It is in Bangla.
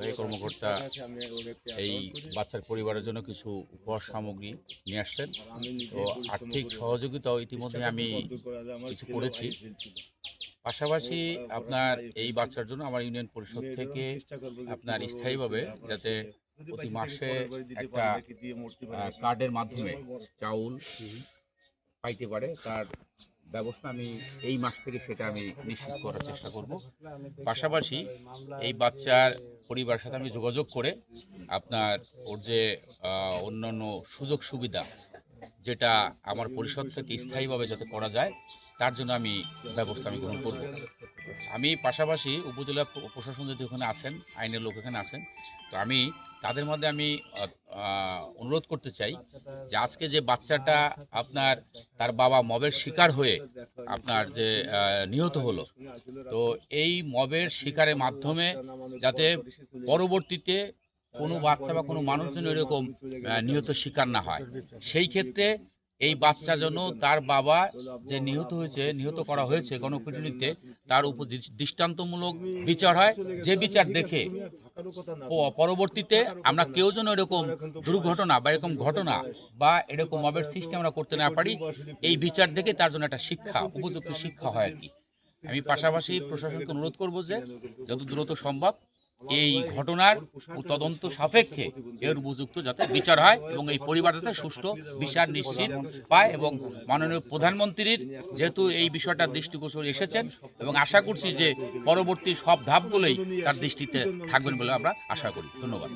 এই কর্মকর্তা এই বাচ্চার পরিবারের জন্য কিছু উপহার সামগ্রী নিয়ে আসছেন। তো আর্থিক সহযোগিতাও ইতিমধ্যে আমি কিছু করেছি। পাশাপাশি আপনার এই বাচ্চার জন্য আমার ইউনিয়ন পরিষদ থেকে আপনার স্থায়ীভাবে যাতে প্রতি মাসে একটা কার্ডের মাধ্যমে চাউল পাইতে পারে তার ব্যবস্থা আমি এই মাস থেকে সেটা আমি নিশ্চিত করার চেষ্টা করব। পাশাপাশি এই বাচ্চার পরিবারের সাথে আমি যোগাযোগ করে আপনার ওর যে অন্যান্য সুযোগ সুবিধা যেটা আমার পরিষদ থেকে স্থায়ীভাবে যাতে করা যায় তার জন্য আমি ব্যবস্থা গ্রহণ করব। আমি পাশাপাশি উপজেলা প্রশাসন যদি ওখানে আছেন, আইনের লোক এখানে আছেন, তো আমি তাদের মধ্যে আমি অনুরোধ করতে চাই যে আজকে যে বাচ্চাটা আপনার তার বাবা মবের শিকার হয়ে আপনার যে নিহত হলো, তো এই মবের শিকারের মাধ্যমে যাতে পরবর্তীতে কোনো বাচ্চা বা কোনো মানুষ যেন এরকম নিহত শিকার না হয়, সেই ক্ষেত্রে এই বাচ্চা যেন তার বাবা যে নিহত করা হয়েছে গণপিটুনিতে তার উপর দৃষ্টান্তমূলক বিচার হয়, যে বিচার দেখে পরবর্তীতে আমরা কেউ যেন এরকম দুর্ঘটনা বা এরকম ঘটনা বা এরকম মবের সৃষ্টি আমরা করতে না পারি, এই বিচার দেখে তার জন্য একটা শিক্ষা, উপযুক্ত শিক্ষা হয় আর কি। আমি পাশাপাশি প্রশাসনকে অনুরোধ করব যে যত দ্রুত সম্ভব এই ঘটনার তদন্ত সাপেক্ষে এর উপযুক্ত যাতে বিচার হয় এবং এই পরিবার যাতে সুষ্ঠু বিচার নিশ্চিত পায়। এবং মাননীয় প্রধানমন্ত্রীর যেহেতু এই বিষয়টা দৃষ্টিগোচর এসেছেন এবং আশা করছি যে পরবর্তী সব ধাপগুলোই তার দৃষ্টিতে থাকবেন বলে আমরা আশা করি। ধন্যবাদ।